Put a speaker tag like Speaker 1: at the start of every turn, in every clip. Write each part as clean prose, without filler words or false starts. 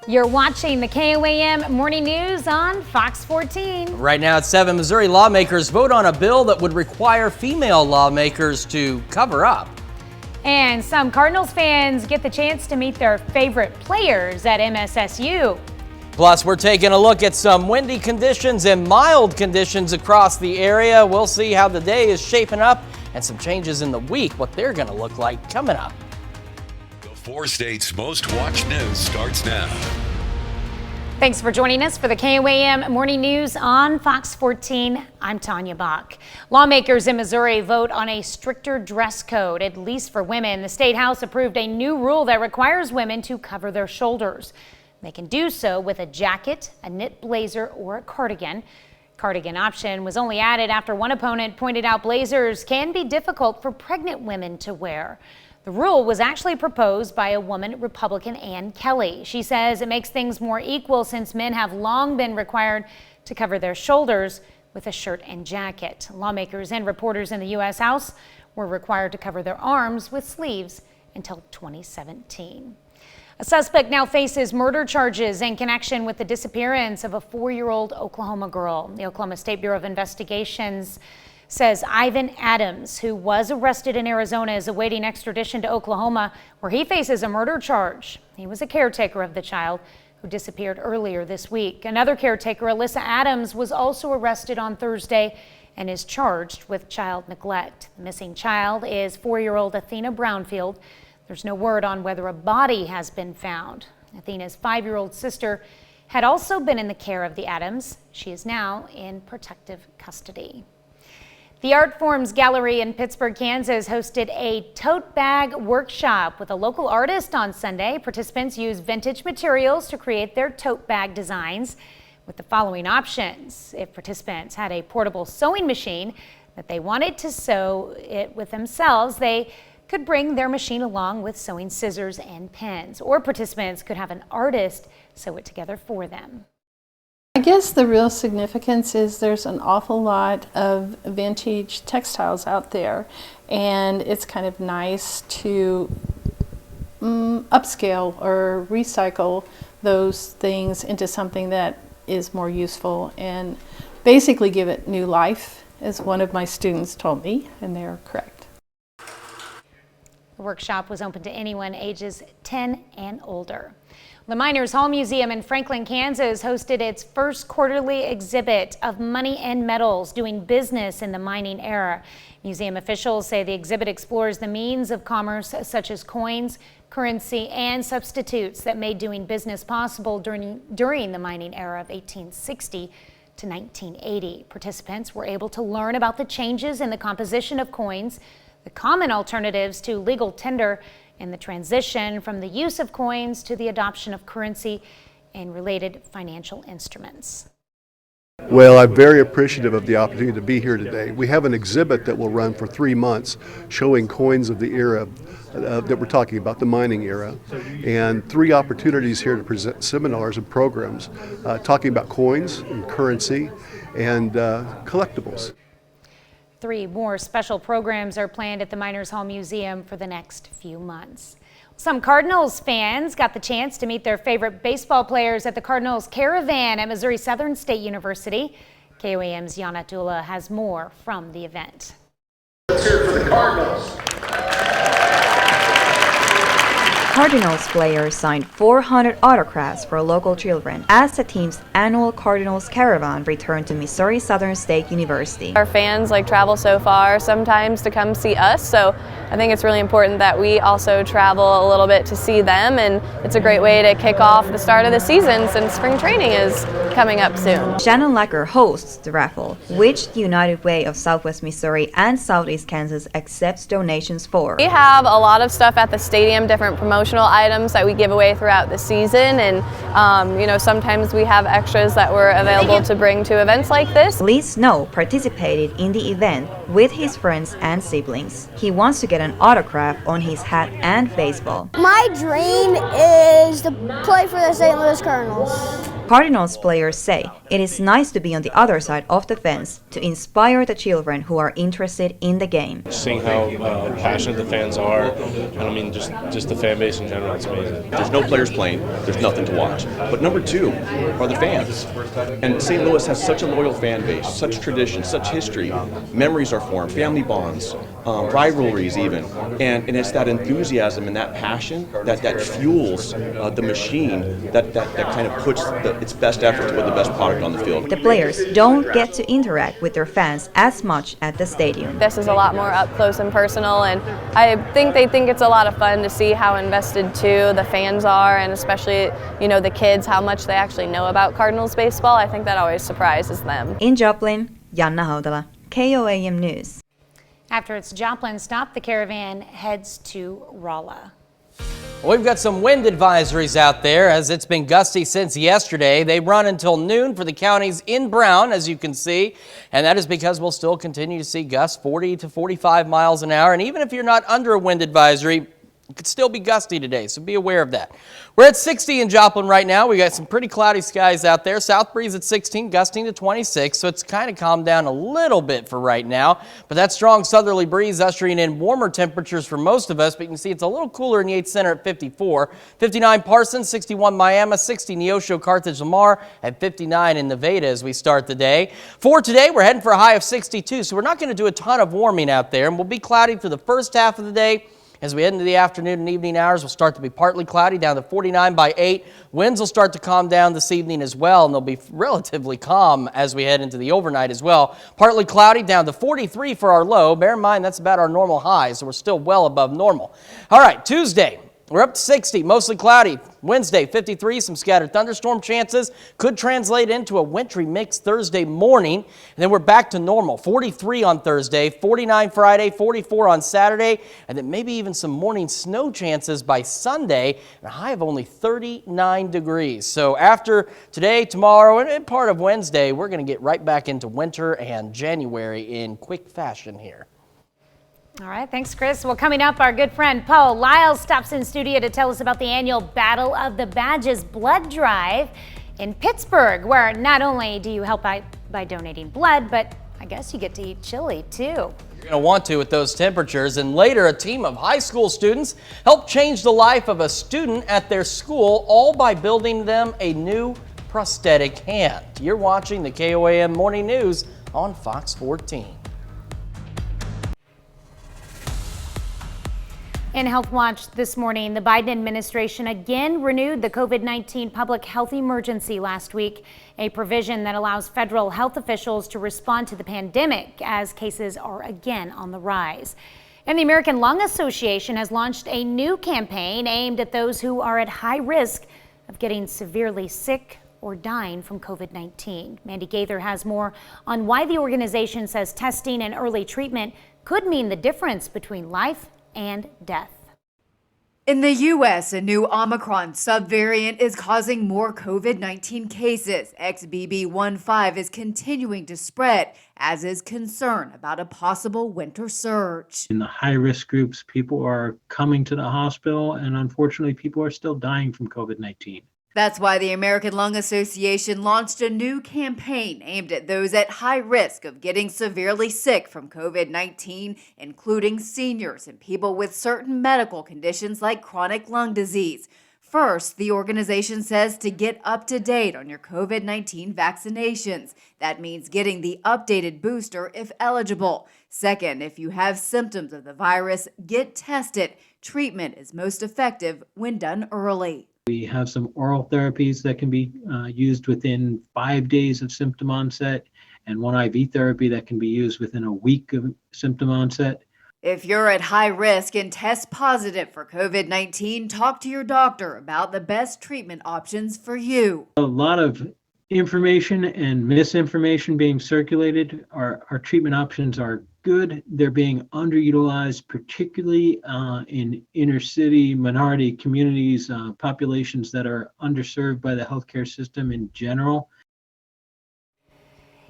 Speaker 1: You're watching the KOAM Morning News on Fox 14.
Speaker 2: Right now at 7, Missouri lawmakers vote on a bill that would require female lawmakers to cover up.
Speaker 1: And some Cardinals fans get the chance to meet their favorite players at MSSU.
Speaker 2: Plus, we're taking a look at some windy conditions and mild conditions across the area. We'll see how the day is shaping up and some changes in the week, what they're going to look like coming up.
Speaker 3: The 4 states' most watched news starts now.
Speaker 1: Thanks for joining us for the KOAM Morning News on Fox 14. I'm Tanya Bach. Lawmakers in Missouri vote on a stricter dress code, at least for women. The State House approved a new rule that requires women to cover their shoulders. They can do so with a jacket, a knit blazer, or a cardigan. Cardigan option was only added after one opponent pointed out blazers can be difficult for pregnant women to wear. The rule was actually proposed by a woman, Republican Ann Kelly. She says it makes things more equal since men have long been required to cover their shoulders with a shirt and jacket. Lawmakers and reporters in the U.S. House were required to cover their arms with sleeves until 2017. A suspect now faces murder charges in connection with the disappearance of a 4-year-old Oklahoma girl. The Oklahoma State Bureau of Investigations says Ivan Adams, who was arrested in Arizona, is awaiting extradition to Oklahoma, where he faces a murder charge. He was a caretaker of the child who disappeared earlier this week. Another caretaker, Alyssa Adams, was also arrested on Thursday and is charged with child neglect. The missing child is 4-year-old Athena Brownfield. There's no word on whether a body has been found. Athena's 5-year-old sister had also been in the care of the Adams. She is now in protective custody. The Art Forms Gallery in Pittsburgh, Kansas hosted a tote bag workshop with a local artist on Sunday. Participants used vintage materials to create their tote bag designs with the following options. If participants had a portable sewing machine that they wanted to sew it with themselves, they could bring their machine along with sewing scissors and pens, or participants could have an artist sew it together for them.
Speaker 4: I guess the real significance is there's an awful lot of vintage textiles out there, and it's kind of nice to upscale or recycle those things into something that is more useful and basically give it new life, as one of my students told me, and they're correct.
Speaker 1: The workshop was open to anyone ages 10 and older. The Miners Hall Museum in Franklin, Kansas hosted its first quarterly exhibit of money and metals doing business in the mining era. Museum officials say the exhibit explores the means of commerce such as coins, currency, and substitutes that made doing business possible during the mining era of 1860 to 1980. Participants were able to learn about the changes in the composition of coins, the common alternatives to legal tender, and the transition from the use of coins to the adoption of currency and related financial instruments.
Speaker 5: Well, I'm very appreciative of the opportunity to be here today. We have an exhibit that will run for 3 months showing coins of the era that we're talking about, the mining era, and 3 opportunities here to present seminars and programs talking about coins and currency and collectibles.
Speaker 1: 3 more special programs are planned at the Miners Hall Museum for the next few months. Some Cardinals fans got the chance to meet their favorite baseball players at the Cardinals Caravan at Missouri Southern State University. KOAM's Yana Dula has more from the event.
Speaker 6: Let's hear it for the Cardinals.
Speaker 7: Cardinals players signed 400 autographs for local children as the team's annual Cardinals Caravan returned to Missouri Southern State University.
Speaker 8: Our fans travel so far sometimes to come see us, so I think it's really important that we also travel a little bit to see them, and it's a great way to kick off the start of the season since spring training is coming up soon.
Speaker 7: Shannon Lecker hosts the raffle, which the United Way of Southwest Missouri and Southeast Kansas accepts donations for.
Speaker 8: We have a lot of stuff at the stadium, different promotional items that we give away throughout the season, and sometimes we have extras that we're available to bring to events like this.
Speaker 7: Lee Snow participated in the event with his friends and siblings. He wants to get an autograph on his hat and baseball.
Speaker 9: My dream is to play for the St. Louis Cardinals.
Speaker 7: Cardinals players say it is nice to be on the other side of the fence to inspire the children who are interested in the game.
Speaker 9: Seeing how passionate the fans are, and I mean just the fan base in general, it's amazing.
Speaker 10: There's no players playing, there's nothing to watch. But number two are the fans. And St. Louis has such a loyal fan base, such tradition, such history. Memories are formed, family bonds, rivalries even. And it's that enthusiasm and that passion that fuels the machine that kind of puts its best effort to put the best product on the field.
Speaker 7: The players don't get to interact with their fans as much at the stadium.
Speaker 8: This is a lot more up close and personal, and I think they think it's a lot of fun to see how invested too the fans are, and especially, you know, the kids, how much they actually know about Cardinals baseball. I think that always surprises them.
Speaker 7: In Joplin, Janna Haudala, KOAM News.
Speaker 1: After its Joplin stop, the caravan heads to Rolla.
Speaker 2: We've got some wind advisories out there as it's been gusty since yesterday. They run until noon for the counties in brown, as you can see, and that is because we'll still continue to see gusts 40 to 45 miles an hour. And even if you're not under a wind advisory, it could still be gusty today, so be aware of that. We're at 60 in Joplin right now. We got some pretty cloudy skies out there. South breeze at 16, gusting to 26, so it's kind of calmed down a little bit for right now. But that strong southerly breeze ushering in warmer temperatures for most of us. But you can see it's a little cooler in Yates Center at 54. 59 Parsons, 61 Miami, 60 Neosho, Carthage, Lamar, and 59 in Nevada as we start the day. For today, we're heading for a high of 62, so we're not going to do a ton of warming out there. And we'll be cloudy for the first half of the day. As we head into the afternoon and evening hours, we'll start to be partly cloudy down to 49 by 8. Winds will start to calm down this evening as well, and they'll be relatively calm as we head into the overnight as well. Partly cloudy down to 43 for our low. Bear in mind, that's about our normal high, so we're still well above normal. All right, Tuesday. We're up to 60, mostly cloudy. Wednesday, 53, some scattered thunderstorm chances. Could translate into a wintry mix Thursday morning. And then we're back to normal. 43 on Thursday, 49 Friday, 44 on Saturday, and then maybe even some morning snow chances by Sunday, and a high of only 39 degrees. So after today, tomorrow, and part of Wednesday, we're going to get right back into winter and January in quick fashion here.
Speaker 1: All right, thanks, Chris. Well, coming up, our good friend Paul Lyles stops in studio to tell us about the annual Battle of the Badges blood drive in Pittsburgh, where not only do you help by donating blood, but I guess you get to eat chili, too.
Speaker 2: You're going to want to with those temperatures. And later, a team of high school students helped change the life of a student at their school, all by building them a new prosthetic hand. You're watching the KOAM Morning News on Fox 14.
Speaker 1: In Health Watch this morning, the Biden administration again renewed the COVID-19 public health emergency last week, a provision that allows federal health officials to respond to the pandemic as cases are again on the rise. And the American Lung Association has launched a new campaign aimed at those who are at high risk of getting severely sick or dying from COVID-19. Mandy Gaither has more on why the organization says testing and early treatment could mean the difference between life and death.
Speaker 11: In the U.S., a new Omicron subvariant is causing more COVID-19 cases. XBB.1.5 is continuing to spread, as is concern about a possible winter surge.
Speaker 12: In the high-risk groups, people are coming to the hospital, and unfortunately, people are still dying from COVID-19.
Speaker 11: That's why the American Lung Association launched a new campaign aimed at those at high risk of getting severely sick from COVID-19, including seniors and people with certain medical conditions like chronic lung disease. First, the organization says to get up to date on your COVID-19 vaccinations. That means getting the updated booster if eligible. Second, if you have symptoms of the virus, get tested. Treatment is most effective when done early.
Speaker 12: We have some oral therapies that can be used within 5 days of symptom onset, and one IV therapy that can be used within a week of symptom onset.
Speaker 11: If you're at high risk and test positive for COVID-19, talk to your doctor about the best treatment options for you.
Speaker 12: A lot of information and misinformation being circulated. Our treatment options are good. They're being underutilized, particularly in inner city minority communities, populations that are underserved by the healthcare system in general.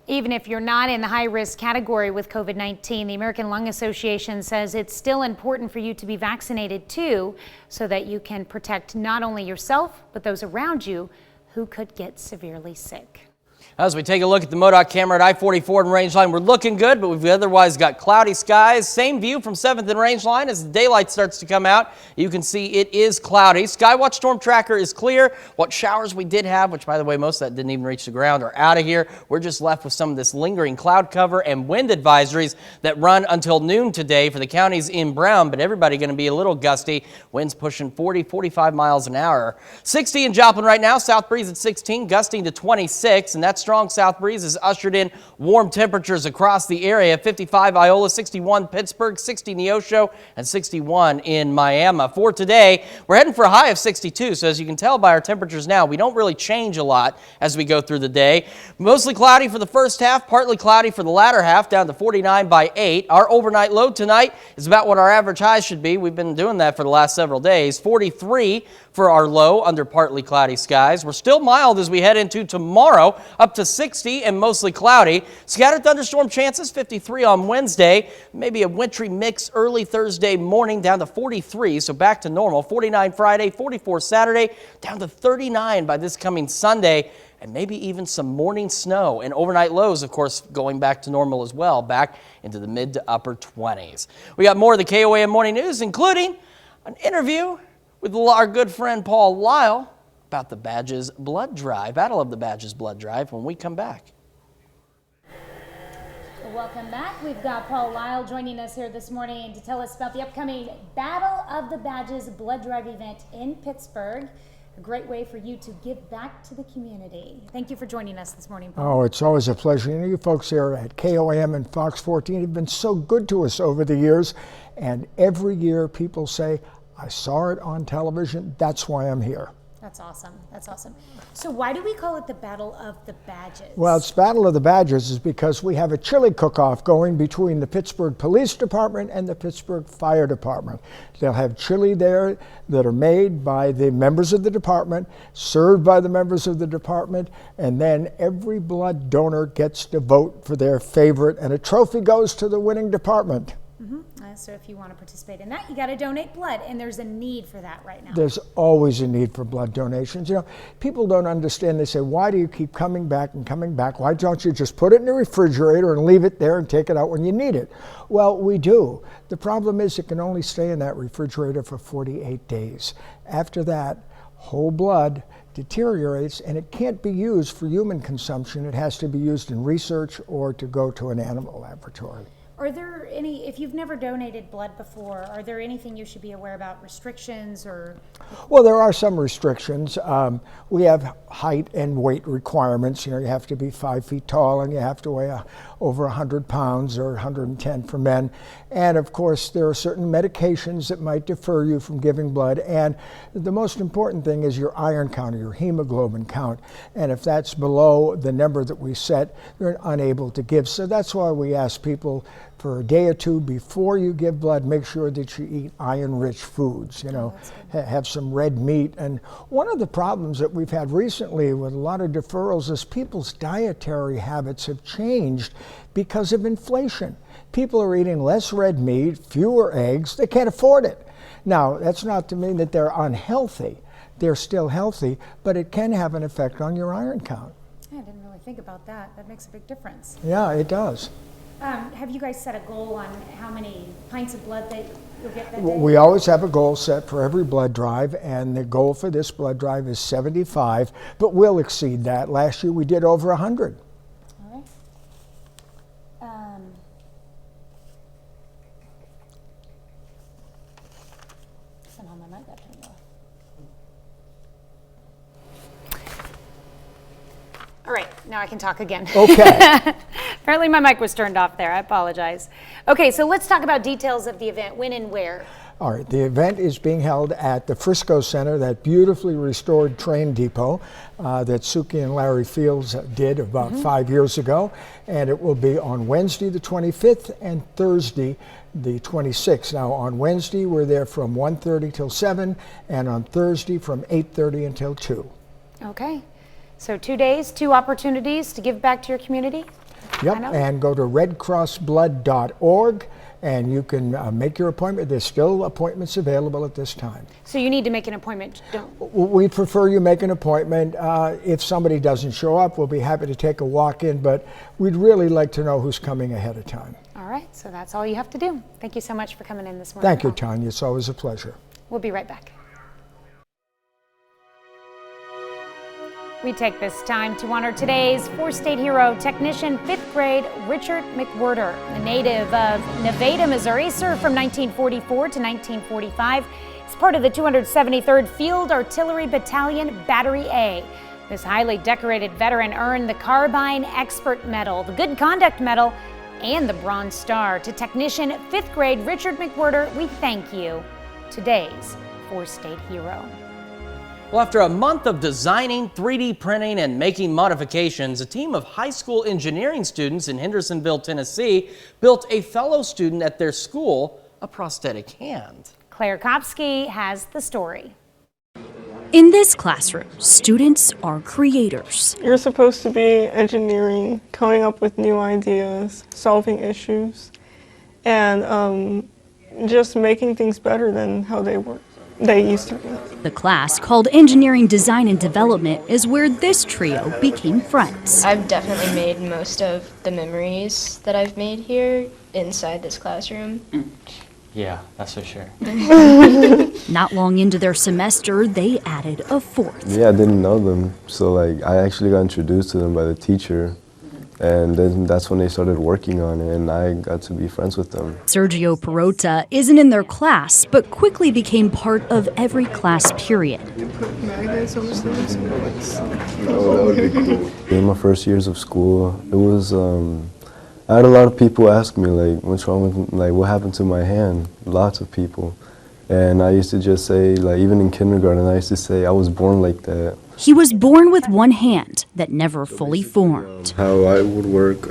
Speaker 1: Even if you're not in the high-risk category with COVID-19, the American Lung Association says it's still important for you to be vaccinated too, so that you can protect not only yourself, but those around you who could get severely sick.
Speaker 2: As we take a look at the MoDOT camera at I-44 and Rangeline, we're looking good, but we've otherwise got cloudy skies. Same view from 7th and Rangeline. As the daylight starts to come out, you can see it is cloudy. Skywatch Storm Tracker is clear. What showers we did have, which by the way, most of that didn't even reach the ground, are out of here. We're just left with some of this lingering cloud cover and wind advisories that run until noon today for the counties in brown, but everybody going to be a little gusty. Winds pushing 40, 45 miles an hour. 60 in Joplin right now, south breeze at 16, gusting to 26, and that strong south breeze has ushered in warm temperatures across the area. 55 Iola, 61 Pittsburgh, 60 Neosho, and 61 in Miami. For today, we're heading for a high of 62, so as you can tell by our temperatures now, we don't really change a lot as we go through the day. Mostly cloudy for the first half, partly cloudy for the latter half, down to 49 by 8. Our overnight low tonight is about what our average high should be. We've been doing that for the last several days. 43 for our low under partly cloudy skies. We're still mild as we head into tomorrow, up to 60 and mostly cloudy. Scattered thunderstorm chances, 53 on Wednesday. Maybe a wintry mix early Thursday morning, down to 43, so back to normal. 49 Friday, 44 Saturday, down to 39 by this coming Sunday, and maybe even some morning snow. And overnight lows, of course, going back to normal as well, back into the mid to upper 20s. We got more of the KOAM Morning News, including an interview with our good friend Paul Lyle about the Badges Blood Drive, Battle of the Badges Blood Drive, when we come back.
Speaker 1: Welcome back. We've got Paul Lyle joining us here this morning to tell us about the upcoming Battle of the Badges Blood Drive event in Pittsburgh. A great way for you to give back to the community. Thank you for joining us this morning, Paul.
Speaker 13: Oh, it's always a pleasure. You know, you folks here at KOAM and Fox 14 have been so good to us over the years, and every year people say, I saw it on television, that's why I'm here.
Speaker 1: That's awesome. That's awesome. So why do we call it the Battle of the Badges?
Speaker 13: Well, it's Battle of the Badges is because we have a chili cook-off going between the Pittsburgh Police Department and the Pittsburgh Fire Department. They'll have chili there that are made by the members of the department, served by the members of the department, and then every blood donor gets to vote for their favorite, and a trophy goes to the winning department.
Speaker 1: So if you want to participate in that, you got to donate blood, and there's a need for that right now.
Speaker 13: There's always a need for blood donations. You know, people don't understand. They say, why do you keep coming back and coming back? Why don't you just put it in the refrigerator and leave it there and take it out when you need it? Well, we do. The problem is it can only stay in that refrigerator for 48 days. After that, whole blood deteriorates and it can't be used for human consumption. It has to be used in research or to go to an animal laboratory.
Speaker 1: Are there any, if you've never donated blood before, are there anything you should be aware about, restrictions or?
Speaker 13: Well, there are some restrictions. We have height and weight requirements. You know, you have to be 5 feet tall and you have to weigh over 100 pounds or 110 for men. And of course, there are certain medications that might defer you from giving blood. And the most important thing is your iron count or your hemoglobin count. And if that's below the number that we set, you're unable to give. So that's why we ask people for a day or two before you give blood, make sure that you eat iron-rich foods, you know, have some red meat. And one of the problems that we've had recently with a lot of deferrals is people's dietary habits have changed because of inflation. People are eating less red meat, fewer eggs, they can't afford it. Now, that's not to mean that they're unhealthy. They're still healthy, but it can have an effect on your iron count.
Speaker 1: I didn't really think about that. That makes a big difference.
Speaker 13: Yeah, it does.
Speaker 1: Have you guys set a goal on how many pints of blood that you'll get that day?
Speaker 13: We always have a goal set for every blood drive, and the goal for this blood drive is 75, but we'll exceed that. Last year we did over 100.
Speaker 1: All right. Somehow my mic got turned off. All right, now I can talk again.
Speaker 13: Okay.
Speaker 1: Apparently my mic was turned off there. I apologize. Okay, so let's talk about details of the event. When and where?
Speaker 13: All right, the event is being held at the Frisco Center, that beautifully restored train depot that Suki and Larry Fields did about 5 years ago. And it will be on Wednesday the 25th and Thursday the 26th. Now on Wednesday we're there from 1:30 till 7 and on Thursday from 8:30 until 2.
Speaker 1: Okay, so 2 days, 2 opportunities to give back to your community.
Speaker 13: Yep, and go to redcrossblood.org and you can make your appointment. There's still appointments available at this time.
Speaker 1: So you need to make an appointment,
Speaker 13: We prefer you make an appointment. If somebody doesn't show up, we'll be happy to take a walk-in, but we'd really like to know who's coming ahead of time.
Speaker 1: All right, so that's all you have to do. Thank you so much for coming in this morning.
Speaker 13: Thank you, Tanya. It's always a pleasure.
Speaker 1: We'll be right back. We take this time to honor today's four-state hero, technician 5th grade Richard McWhirter. A native of Nevada, Missouri, served from 1944 to 1945 as part of the 273rd Field Artillery Battalion, Battery A. This highly decorated veteran earned the Carbine Expert Medal, the Good Conduct Medal, and the Bronze Star. To technician 5th grade Richard McWhirter, we thank you, today's four-state hero.
Speaker 2: Well, after a month of designing, 3D printing, and making modifications, a team of high school engineering students in Hendersonville, Tennessee, built a fellow student at their school a prosthetic hand.
Speaker 1: Claire Kopsky has the story.
Speaker 14: In this classroom, students are creators.
Speaker 15: You're supposed to be engineering, coming up with new ideas, solving issues, and just making things better than how they used to be.
Speaker 14: The class, called Engineering Design and Development, is where this trio became friends.
Speaker 16: I've definitely made most of the memories that I've made here inside this classroom.
Speaker 2: Yeah, that's for sure.
Speaker 14: Not long into their semester, they added a fourth.
Speaker 17: Yeah, I didn't know them, so I actually got introduced to them by the teacher. And then that's when they started working on it, and I got to be friends with them.
Speaker 14: Sergio Perota isn't in their class, but quickly became part of every class period.
Speaker 17: Oh, that would be cool. In my first years of school, it was, I had a lot of people ask me, what's wrong with, what happened to my hand? Lots of people. And I used to just say, even in kindergarten, I used to say I was born like that.
Speaker 14: He was born with one hand that never fully formed.
Speaker 17: How I would work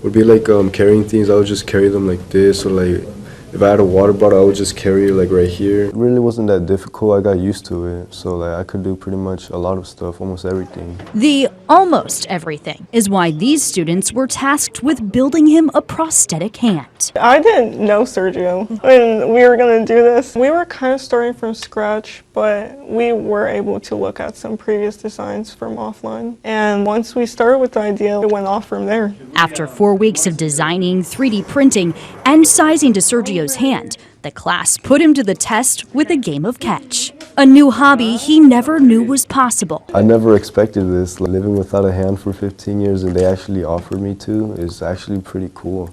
Speaker 17: would be carrying things. I would just carry them like this, or if I had a water bottle, I would just carry it right here. It really wasn't that difficult. I got used to it, so I could do pretty much a lot of stuff, almost everything.
Speaker 14: The almost everything is why these students were tasked with building him a prosthetic hand.
Speaker 15: I didn't know Sergio when we were going to do this. We were kind of starting from scratch, but we were able to look at some previous designs from offline. And once we started with the idea, it went off from there.
Speaker 14: After 4 weeks of designing, 3D printing, and sizing to Sergio's hand, the class put him to the test with a game of catch. A new hobby he never knew was possible.
Speaker 17: I never expected this. Living without a hand for 15 years and they actually offered me to is actually pretty cool.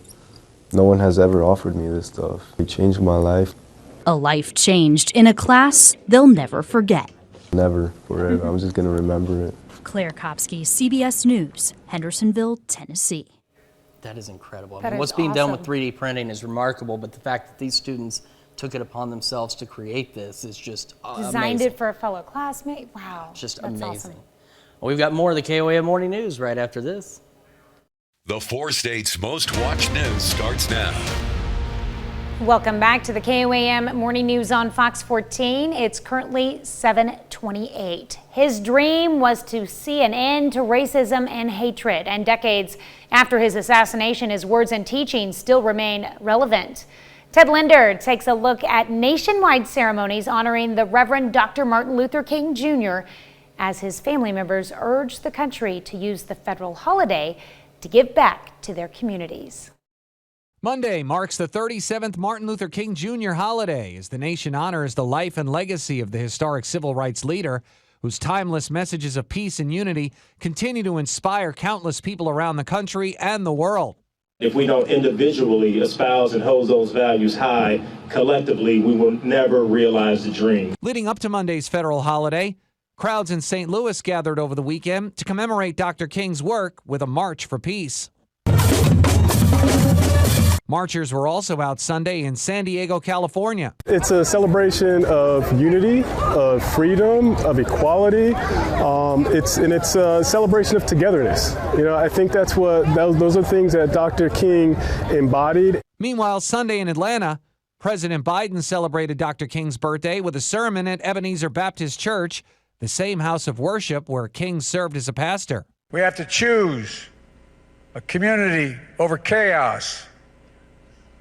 Speaker 17: No one has ever offered me this stuff. It changed my life.
Speaker 14: A life changed in a class they'll never forget.
Speaker 17: Never, forever. I'm just going to remember it.
Speaker 14: Claire Kopsky, CBS News, Hendersonville, Tennessee.
Speaker 2: That is incredible.
Speaker 1: That is
Speaker 2: what's being done with
Speaker 1: awesome.
Speaker 2: 3D printing is remarkable, but the fact that these students took it upon themselves to create this is just
Speaker 1: Designed
Speaker 2: amazing.
Speaker 1: it for a fellow classmate. Wow.
Speaker 2: Just
Speaker 1: that's
Speaker 2: amazing.
Speaker 1: Awesome.
Speaker 2: Well, we've got more of the KOAM Morning News right after this.
Speaker 3: The four states' most watched news starts now.
Speaker 1: Welcome back to the KOAM Morning News on Fox 14. It's currently 7:28. His dream was to see an end to racism and hatred, and decades after his assassination, his words and teachings still remain relevant. Ted Linder takes a look at nationwide ceremonies honoring the Reverend Dr. Martin Luther King Jr. as his family members urge the country to use the federal holiday to give back to their communities.
Speaker 18: Monday marks the 37th Martin Luther King Jr. holiday as the nation honors the life and legacy of the historic civil rights leader whose timeless messages of peace and unity continue to inspire countless people around the country and the world.
Speaker 19: If we don't individually espouse and hold those values high, collectively, we will never realize the dream.
Speaker 18: Leading up to Monday's federal holiday, crowds in St. Louis gathered over the weekend to commemorate Dr. King's work with a March for Peace. Marchers were also out Sunday in San Diego, California.
Speaker 20: It's a celebration of unity, of freedom, of equality. It's a celebration of togetherness. I think those are things that Dr. King embodied.
Speaker 18: Meanwhile, Sunday in Atlanta, President Biden celebrated Dr. King's birthday with a sermon at Ebenezer Baptist Church, the same house of worship where King served as a pastor.
Speaker 21: We have to choose a community over chaos,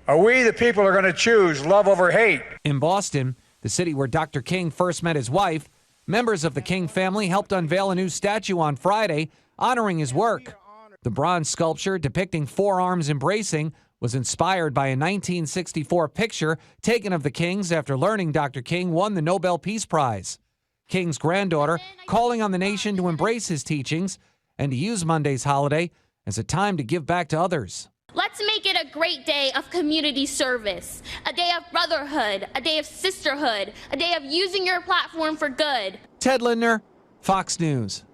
Speaker 21: Are we the people who are going to choose love over hate?
Speaker 18: In Boston, the city where Dr. King first met his wife, members of the King family helped unveil a new statue on Friday honoring his work. The bronze sculpture depicting four arms embracing was inspired by a 1964 picture taken of the Kings after learning Dr. King won the Nobel Peace Prize. King's granddaughter calling on the nation to embrace his teachings and to use Monday's holiday as a time to give back to others.
Speaker 22: Let's make it a great day of community service, a day of brotherhood, a day of sisterhood, a day of using your platform for good.
Speaker 18: Ted Lindner, Fox News.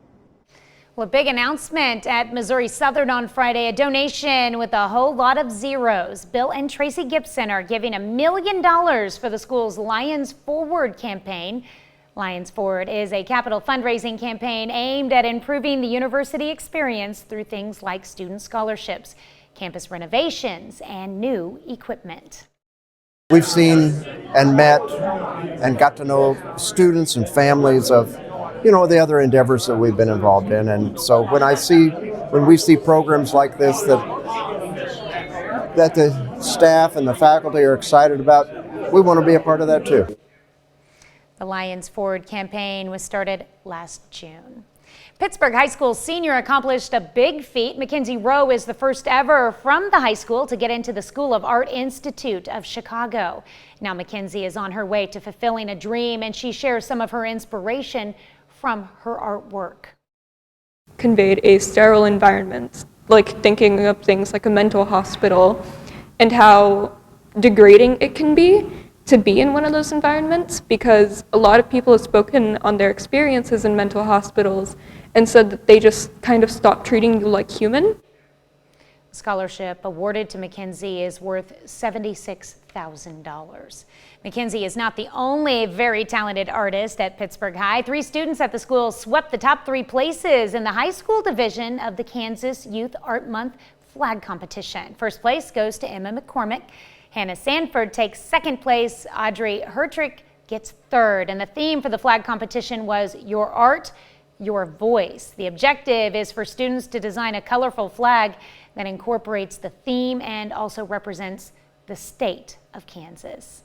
Speaker 1: Well, a big announcement at Missouri Southern on Friday, a donation with a whole lot of zeros. Bill and Tracy Gibson are giving $1 million for the school's Lions Forward campaign. Lions Forward is a capital fundraising campaign aimed at improving the university experience through things like student scholarships, campus renovations, and new equipment.
Speaker 23: We've seen and met and got to know students and families of the other endeavors that we've been involved in. And so when we see programs like this that the staff and the faculty are excited about, we want to be a part of that too.
Speaker 1: The Lions Forward campaign was started last June. Pittsburgh High School senior accomplished a big feat. Mackenzie Rowe is the first ever from the high school to get into the School of Art Institute of Chicago. Now Mackenzie is on her way to fulfilling a dream, and she shares some of her inspiration from her artwork.
Speaker 24: Conveyed a sterile environment, like thinking of things like a mental hospital and how degrading it can be to be in one of those environments, because a lot of people have spoken on their experiences in mental hospitals and said that they just kind of stop treating you like human.
Speaker 1: Scholarship awarded to Mackenzie is worth $76,000. Mackenzie is not the only very talented artist at Pittsburgh High. 3 students at the school swept the top 3 places in the high school division of the Kansas Youth Art Month flag competition. First place goes to Emma McCormick. Hannah Sanford takes second place. Audrey Hertrick gets third. And the theme for the flag competition was Your Art, Your Voice. The objective is for students to design a colorful flag that incorporates the theme and also represents the state of Kansas.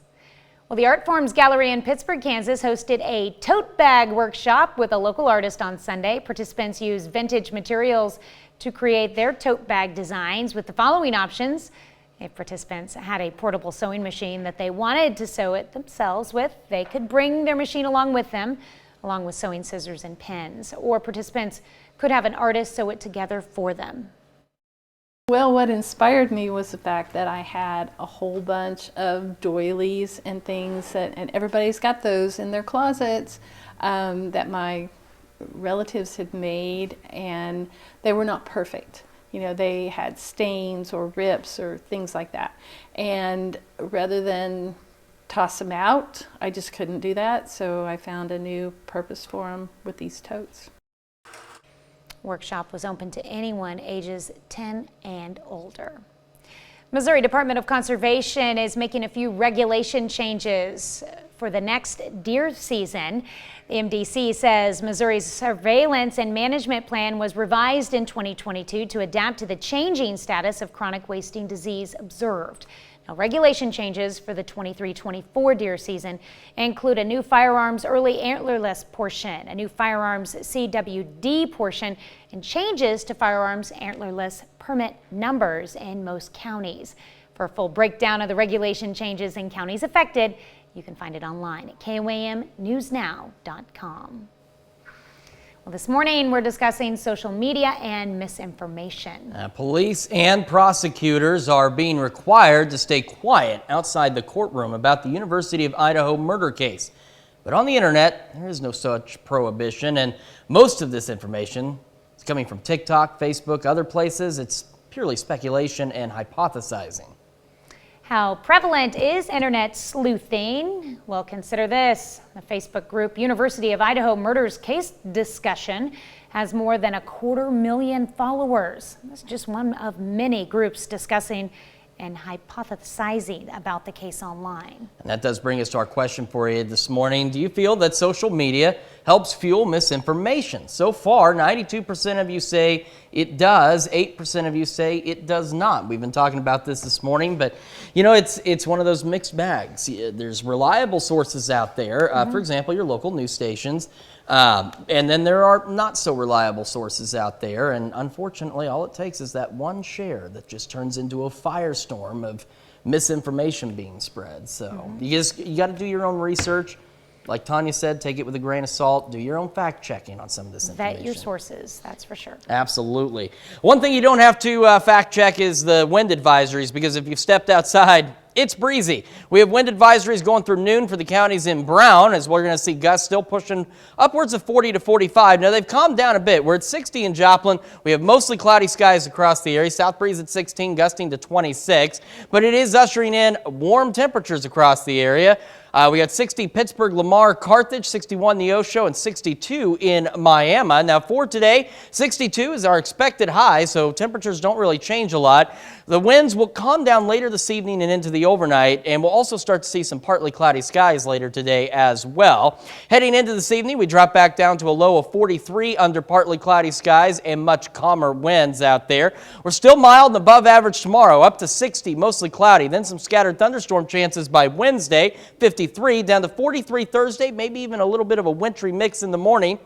Speaker 1: Well, the Art Forms Gallery in Pittsburgh, Kansas hosted a tote bag workshop with a local artist on Sunday. Participants used vintage materials to create their tote bag designs with the following options. If participants had a portable sewing machine that they wanted to sew it themselves with, they could bring their machine along with them, along with sewing scissors and pins, or participants could have an artist sew it together for them.
Speaker 4: Well, what inspired me was the fact that I had a whole bunch of doilies and things and everybody's got those in their closets that my relatives had made, and they were not perfect. They had stains or rips or things like that. And rather than toss them out, I just couldn't do that. So I found a new purpose for them with these totes.
Speaker 1: Workshop was open to anyone ages 10 and older. Missouri Department of Conservation is making a few regulation changes for the next deer season. The MDC says Missouri's surveillance and management plan was revised in 2022 to adapt to the changing status of chronic wasting disease observed. Now, regulation changes for the 23-24 deer season include a new firearms early antlerless portion, a new firearms CWD portion, and changes to firearms antlerless permit numbers in most counties. For a full breakdown of the regulation changes in counties affected, you can find it online at KOAMnewsnow.com. Well, this morning we're discussing social media and misinformation.
Speaker 2: Police and prosecutors are being required to stay quiet outside the courtroom about the University of Idaho murder case. But on the internet, there is no such prohibition, and most of this information is coming from TikTok, Facebook, other places. It's purely speculation and hypothesizing.
Speaker 1: How prevalent is internet sleuthing? Well, consider this. The Facebook group University of Idaho Murders Case Discussion has more than 250,000 followers. That's just one of many groups discussing and hypothesizing about the case online.
Speaker 2: And that does bring us to our question for you this morning. Do you feel that social media helps fuel misinformation? So far, 92% of you say it does. 8% of you say it does not. We've been talking about this morning, but you know, it's one of those mixed bags. There's reliable sources out there, for example, your local news stations. And then there are not so reliable sources out there, and unfortunately all it takes is that one share that just turns into a firestorm of misinformation being spread. So you got to do your own research. Like Tanya said, take it with a grain of salt. Do your own fact checking on some of this information.
Speaker 1: Vet your sources, that's for sure.
Speaker 2: Absolutely. One thing you don't have to fact check is the wind advisories, because if you've stepped outside, it's breezy. We have wind advisories going through noon for the counties in Brown, as we're going to see gusts still pushing upwards of 40 to 45. Now, they've calmed down a bit. We're at 60 in Joplin. We have mostly cloudy skies across the area. South breeze at 16, gusting to 26. But it is ushering in warm temperatures across the area. We got 60 Pittsburgh, Lamar, Carthage, 61 Neosho, and 62 in Miami. Now for today, 62 is our expected high, so temperatures don't really change a lot. The winds will calm down later this evening and into the overnight, and we'll also start to see some partly cloudy skies later today as well. Heading into this evening, we drop back down to a low of 43 under partly cloudy skies and much calmer winds out there. We're still mild and above average tomorrow, up to 60, mostly cloudy. Then some scattered thunderstorm chances by Wednesday, 53, down to 43 Thursday, maybe even a little bit of a wintry mix in the morning.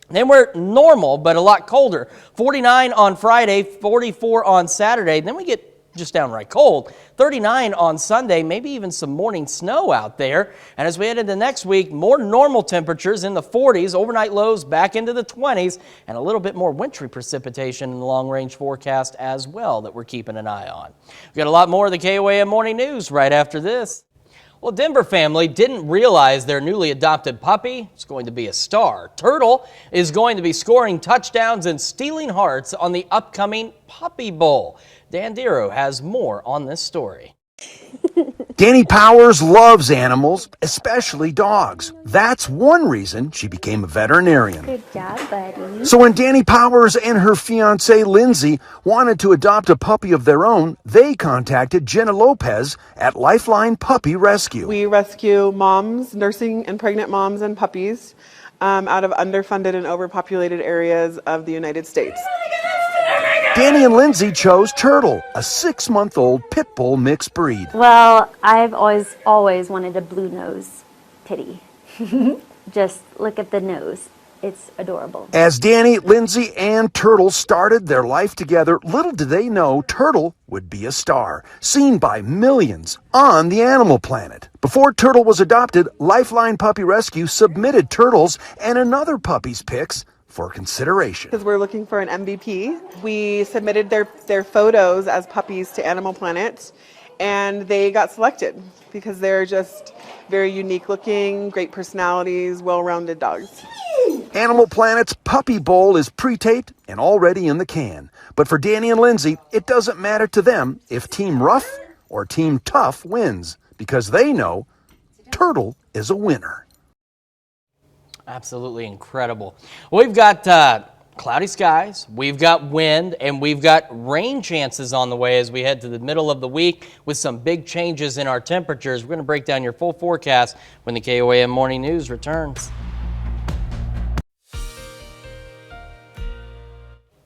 Speaker 2: Then we're normal, but a lot colder. 49 on Friday, 44 on Saturday. Then we get just downright cold. 39 on Sunday, maybe even some morning snow out there. And as we head into next week, more normal temperatures in the 40s, overnight lows back into the 20s, and a little bit more wintry precipitation in the long-range forecast as well that we're keeping an eye on. We've got a lot more of the KOAM Morning News right after this. Well, Denver family didn't realize their newly adopted puppy is going to be a star. Turtle is going to be scoring touchdowns and stealing hearts on the upcoming Puppy Bowl. Dan Dero has more on this story.
Speaker 5: Danny Powers loves animals, especially dogs. That's one reason she became a veterinarian.
Speaker 6: Good job, buddy.
Speaker 5: So when Danny Powers and her fiancée Lindsay wanted to adopt a puppy of their own, they contacted Jenna Lopez at Lifeline Puppy Rescue.
Speaker 9: We rescue moms, nursing and pregnant moms and puppies out of underfunded and overpopulated areas of the United States.
Speaker 5: Danny and Lindsay chose Turtle, a 6-month-old pit bull mixed breed.
Speaker 6: Well, I've always wanted a blue nose pitty. Just look at the nose. It's adorable.
Speaker 5: As Danny, Lindsay, and Turtle started their life together, little did they know Turtle would be a star, seen by millions on the animal planet. Before Turtle was adopted, Lifeline Puppy Rescue submitted Turtle's and another puppy's pics for consideration.
Speaker 9: Because we're looking for an MVP. We submitted their photos as puppies to Animal Planet, and they got selected because they're just very unique looking, great personalities, well-rounded dogs.
Speaker 5: Animal Planet's Puppy Bowl is pre-taped and already in the can. But for Danny and Lindsay, it doesn't matter to them if Team Rough or Team Tough wins, because they know Turtle is a winner.
Speaker 2: Absolutely incredible. We've got cloudy skies, we've got wind, and we've got rain chances on the way as we head to the middle of the week with some big changes in our temperatures. We're going to break down your full forecast when the KOAM Morning News returns.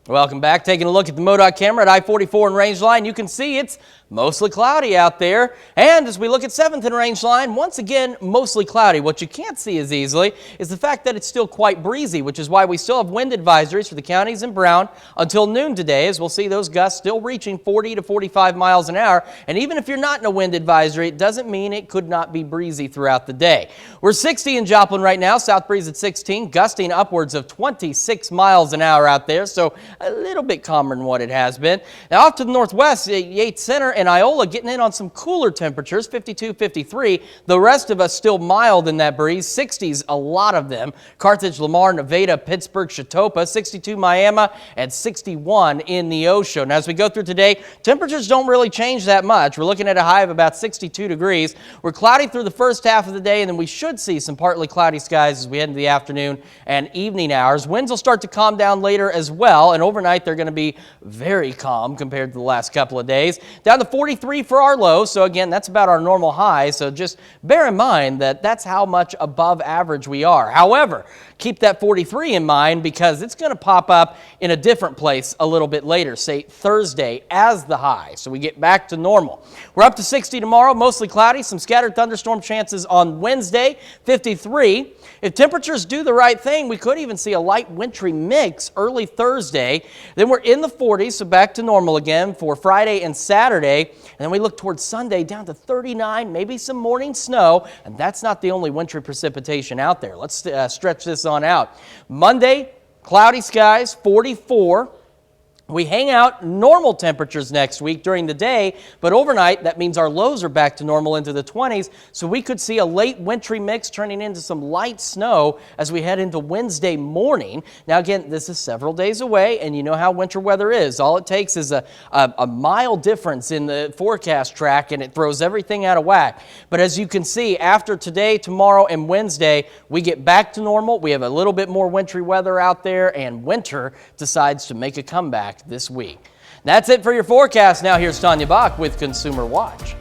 Speaker 2: Welcome back. Taking a look at the MoDOT camera at I-44 and Rangeline, you can see it's mostly cloudy out there. And as we look at 7th and Rangeline, once again, mostly cloudy. What you can't see as easily is the fact that it's still quite breezy, which is why we still have wind advisories for the counties in Brown until noon today, as we'll see those gusts still reaching 40 to 45 miles an hour. And even if you're not in a wind advisory, it doesn't mean it could not be breezy throughout the day. We're 60 in Joplin right now, south breeze at 16, gusting upwards of 26 miles an hour out there, so a little bit calmer than what it has been. Now off to the northwest, Yates Center and Iola getting in on some cooler temperatures, 52, 53. The rest of us still mild in that breeze, 60s, a lot of them. Carthage, Lamar, Nevada, Pittsburgh, Chatopa, 62 Miami, and 61 in Neosho. Now as we go through today, temperatures don't really change that much. We're looking at a high of about 62 degrees. We're cloudy through the first half of the day, and then we should see some partly cloudy skies as we head into the afternoon and evening hours. Winds will start to calm down later as well, and overnight they're going to be very calm compared to the last couple of days. Down to 43 for our low, so again, that's about our normal high, so just bear in mind that that's how much above average we are. However, keep that 43 in mind because it's going to pop up in a different place a little bit later, say Thursday as the high, so we get back to normal. We're up to 60 tomorrow, mostly cloudy, some scattered thunderstorm chances on Wednesday, 53. If temperatures do the right thing, we could even see a light wintry mix early Thursday. Then we're in the 40s, so back to normal again for Friday and Saturday. And then we look towards Sunday down to 39, maybe some morning snow. And that's not the only wintry precipitation out there. Let's stretch this on out. Monday, cloudy skies, 44. We hang out normal temperatures next week during the day, but overnight, that means our lows are back to normal into the 20s, so we could see a late wintry mix turning into some light snow as we head into Wednesday morning. Now, again, this is several days away, and you know how winter weather is. All it takes is a mild difference in the forecast track, and it throws everything out of whack. But as you can see, after today, tomorrow, and Wednesday, we get back to normal. We have a little bit more wintry weather out there, and winter decides to make a comeback this week. That's it for your forecast. Now here's Tanya Bach with Consumer Watch.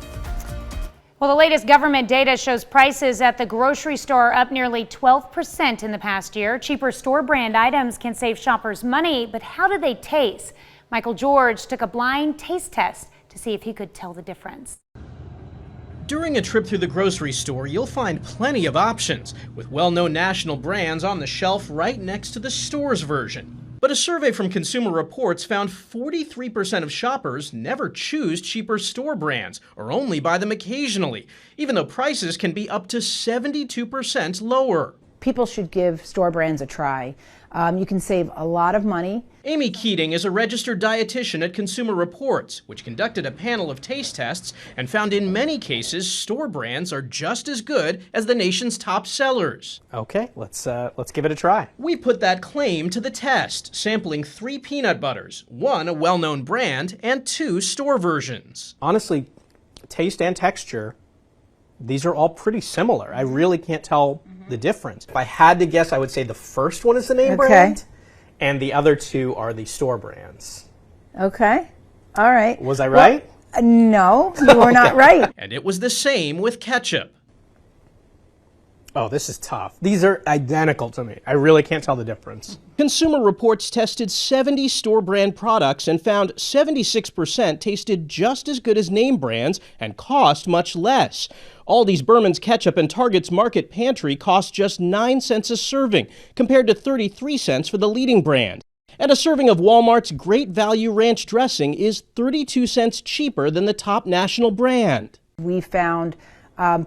Speaker 1: Well, the latest government data shows prices at the grocery store are up nearly 12% in the past year. Cheaper store brand items can save shoppers money, but how do they taste? Michael George took a blind taste test to see if he could tell the difference.
Speaker 7: During a trip through the grocery store, you'll find plenty of options, with well-known national brands on the shelf right next to the store's version. But a survey from Consumer Reports found 43% of shoppers never choose cheaper store brands or only buy them occasionally, even though prices can be up to 72% lower.
Speaker 8: People should give store brands a try. You can save a lot of money.
Speaker 7: Amy Keating is a registered dietitian at Consumer Reports, which conducted a panel of taste tests and found in many cases store brands are just as good as the nation's top sellers.
Speaker 10: Okay, let's give it a try.
Speaker 7: We put that claim to the test, sampling 3 peanut butters, 1 a well-known brand and 2 store versions.
Speaker 10: Honestly, taste and texture, these are all pretty similar. I really can't tell the difference. If I had to guess, I would say the first one is the name brand, and the other 2 are the store brands.
Speaker 8: Okay, all right.
Speaker 10: Was I right?
Speaker 8: Well, no, you were not right.
Speaker 7: And it was the same with ketchup.
Speaker 10: Oh, this is tough. These are identical to me. I really can't tell the difference.
Speaker 7: Consumer Reports tested 70 store brand products and found 76% tasted just as good as name brands and cost much less. Aldi's Berman's Ketchup and Target's Market Pantry cost just 9 cents a serving, compared to 33 cents for the leading brand. And a serving of Walmart's Great Value Ranch dressing is 32 cents cheaper than the top national brand.
Speaker 8: We found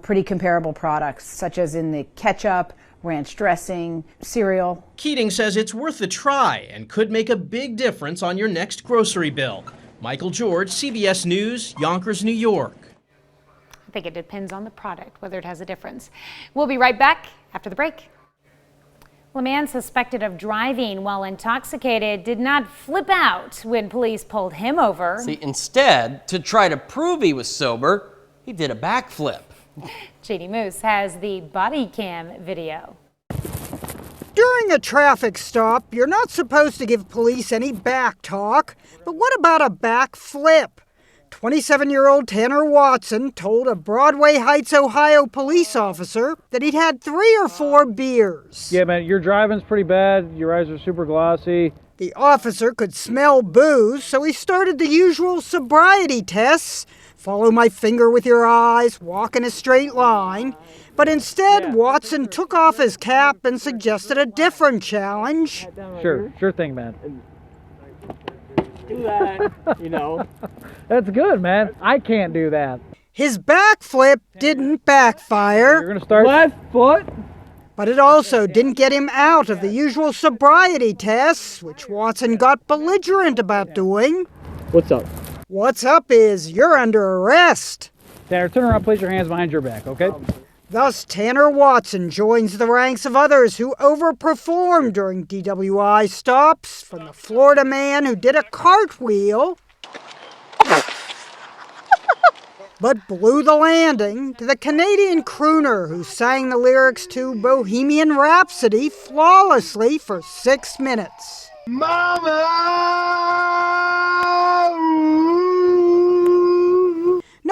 Speaker 8: pretty comparable products, such as in the ketchup, ranch dressing, cereal.
Speaker 7: Keating says it's worth a try and could make a big difference on your next grocery bill. Michael George, CBS News, Yonkers, New York.
Speaker 1: I think it depends on the product, whether it has a difference. We'll be right back after the break. Well, a man suspected of driving while intoxicated did not flip out when police pulled him over.
Speaker 2: See, instead, to try to prove he was sober, he did a backflip.
Speaker 1: JD Moose has the body cam video.
Speaker 11: During a traffic stop, you're not supposed to give police any back talk, but what about a back flip? 27-year-old Tanner Watson told a Broadway Heights, Ohio police officer that he'd had 3 or 4 beers.
Speaker 25: Yeah, man, your driving's pretty bad. Your eyes are super glossy.
Speaker 11: The officer could smell booze, so he started the usual sobriety tests. Follow my finger with your eyes, walk in a straight line. But instead, Watson took off his cap and suggested a different challenge.
Speaker 25: Sure thing, man.
Speaker 10: Do that, you know.
Speaker 25: That's good, man. I can't do that.
Speaker 11: His backflip didn't backfire.
Speaker 25: You're gonna start left foot.
Speaker 11: But it also didn't get him out of the usual sobriety tests, which Watson got belligerent about doing.
Speaker 25: What's up?
Speaker 11: What's up is you're under arrest.
Speaker 25: Tanner, turn around, place your hands behind your back, okay?
Speaker 11: Thus, Tanner Watson joins the ranks of others who overperformed during DWI stops, from the Florida man who did a cartwheel but blew the landing, to the Canadian crooner who sang the lyrics to Bohemian Rhapsody flawlessly for 6 minutes. No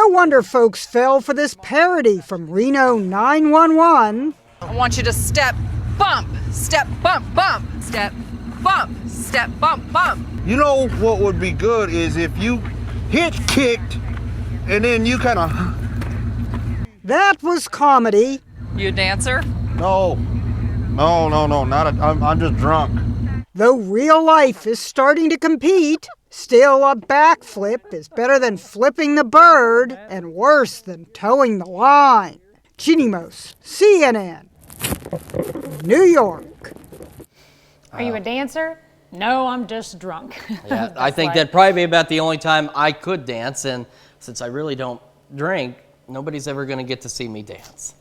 Speaker 11: wonder folks fell for this parody from Reno 911.
Speaker 12: I want you to step, bump, bump, step, bump, bump.
Speaker 13: You know what would be good is if you hit kicked and then you kind of...
Speaker 11: That was comedy.
Speaker 12: You a dancer?
Speaker 13: No, I'm just drunk.
Speaker 11: Though real life is starting to compete, still a backflip is better than flipping the bird and worse than towing the line. Chinimos, CNN, New York.
Speaker 1: Are you a dancer? No, I'm just drunk.
Speaker 2: Yeah, I think that'd probably be about the only time I could dance, and since I really don't drink, nobody's ever going to get to see me dance.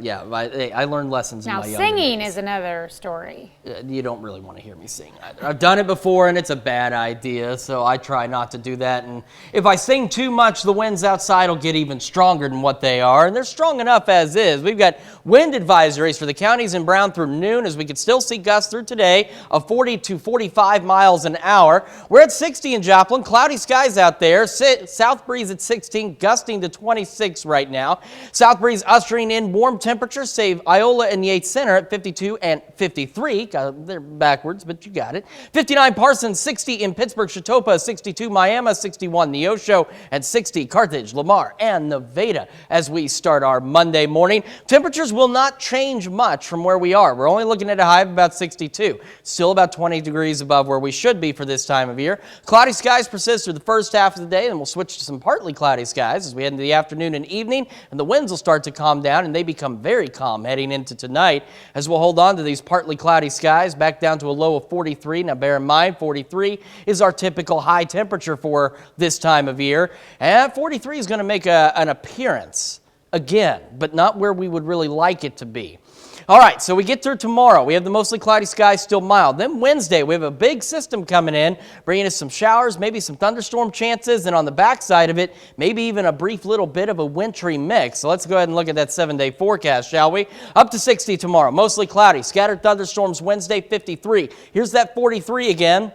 Speaker 2: Yeah, I learned lessons in
Speaker 1: now
Speaker 2: my younger
Speaker 1: singing
Speaker 2: days.
Speaker 1: is another story.
Speaker 2: You don't really want to hear me sing either. I've done it before and it's a bad idea, so I try not to do that. And if I sing too much, the winds outside will get even stronger than what they are, and they're strong enough as is. We've got wind advisories for the counties in Brown through noon, as we could still see gusts through today of 40 to 45 miles an hour. We're at 60 in Joplin, cloudy skies out there. South breeze at 16, gusting to 26 right now. South breeze ushering in warm temperatures, save Iola and Yates Center at 52 and 53. They're backwards, but you got it. 59 Parsons, 60 in Pittsburgh, Chatopa, 62 Miami, 61 Neosho, and 60 Carthage, Lamar, and Nevada as we start our Monday morning. Temperatures will not change much from where we are. We're only looking at a high of about 62. Still about 20 degrees above where we should be for this time of year. Cloudy skies persist through the first half of the day, then we'll switch to some partly cloudy skies as we head into the afternoon and evening, and the winds will start to calm down, and they become very calm heading into tonight as we'll hold on to these partly cloudy skies back down to a low of 43. Now bear in mind, 43 is our typical high temperature for this time of year, and 43 is going to make an appearance again, but not where we would really like it to be. All right, so we get through tomorrow. We have the mostly cloudy skies still mild. Then Wednesday, we have a big system coming in, bringing us some showers, maybe some thunderstorm chances, and on the backside of it, maybe even a brief little bit of a wintry mix. So let's go ahead and look at that 7-day forecast, shall we? Up to 60 tomorrow, mostly cloudy. Scattered thunderstorms Wednesday, 53. Here's that 43 again.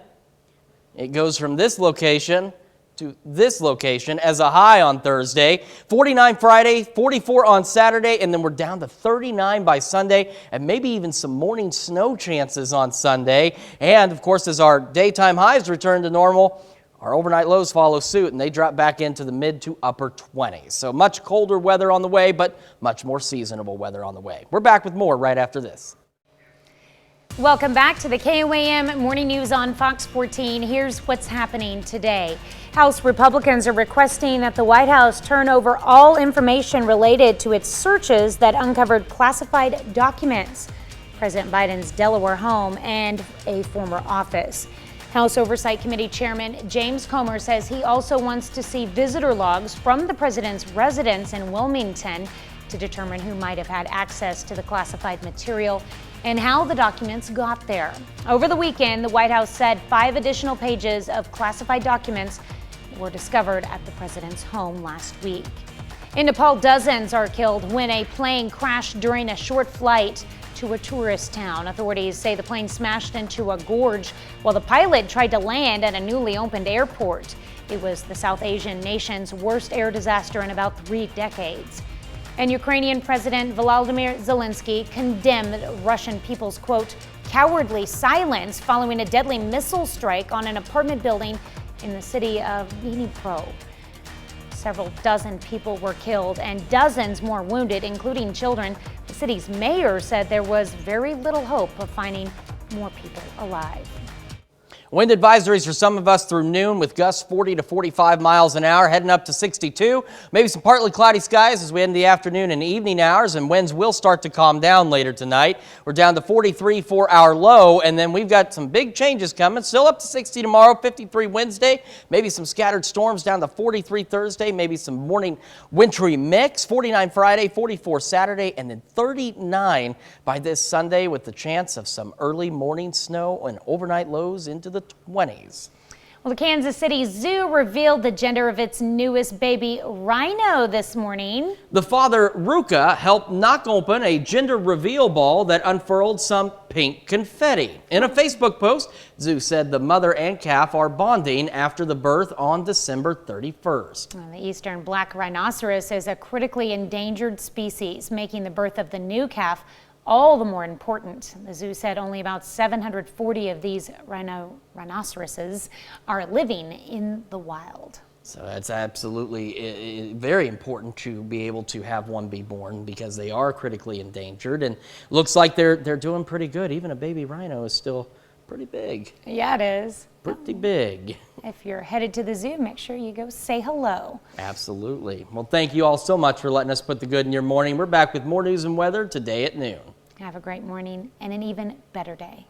Speaker 2: It goes from this location to this location as a high on Thursday, 49 Friday, 44 on Saturday, and then we're down to 39 by Sunday, and maybe even some morning snow chances on Sunday. And of course, as our daytime highs return to normal, our overnight lows follow suit, and they drop back into the mid to upper 20s. So much colder weather on the way, but much more seasonable weather on the way. We're back with more right after this.
Speaker 1: Welcome back to the KOAM Morning News on Fox 14. Here's what's happening today. House Republicans are requesting that the White House turn over all information related to its searches that uncovered classified documents, President Biden's Delaware home, and a former office. House Oversight Committee Chairman James Comer says he also wants to see visitor logs from the president's residence in Wilmington to determine who might have had access to the classified material and how the documents got there. Over the weekend, the White House said 5 additional pages of classified documents were discovered at the president's home last week. In Nepal, dozens are killed when a plane crashed during a short flight to a tourist town. Authorities say the plane smashed into a gorge while the pilot tried to land at a newly opened airport. It was the South Asian nation's worst air disaster in about 3 decades. And Ukrainian President Volodymyr Zelensky condemned Russian people's, quote, cowardly silence following a deadly missile strike on an apartment building in the city of Dnipro. Several dozen people were killed and dozens more wounded, including children. The city's mayor said there was very little hope of finding more people alive.
Speaker 2: Wind advisories for some of us through noon with gusts 40 to 45 miles an hour, heading up to 62. Maybe some partly cloudy skies as we head into the afternoon and evening hours, and winds will start to calm down later tonight. We're down to 43 for our low, and then we've got some big changes coming. Still up to 60 tomorrow, 53 Wednesday, maybe some scattered storms down to 43 Thursday, maybe some morning wintry mix, 49 Friday, 44 Saturday, and then 39 by this Sunday with the chance of some early morning snow and overnight lows into the 20s.
Speaker 1: Well, the Kansas City Zoo revealed the gender of its newest baby rhino this morning.
Speaker 2: The father, Ruka, helped knock open a gender reveal ball that unfurled some pink confetti. In a Facebook post, Zoo said the mother and calf are bonding after the birth on December 31st.
Speaker 1: Well, the eastern black rhinoceros is a critically endangered species, making the birth of the new calf all the more important. The zoo said only about 740 of these rhinoceroses are living in the wild.
Speaker 2: So that's absolutely very important to be able to have one be born because they are critically endangered, and looks like they're doing pretty good. Even a baby rhino is still pretty big.
Speaker 1: Yeah, it is.
Speaker 2: Pretty big.
Speaker 1: If you're headed to the zoo, make sure you go say hello.
Speaker 2: Absolutely. Well, thank you all so much for letting us put the good in your morning. We're back with more news and weather today at noon.
Speaker 1: Have a great morning and an even better day.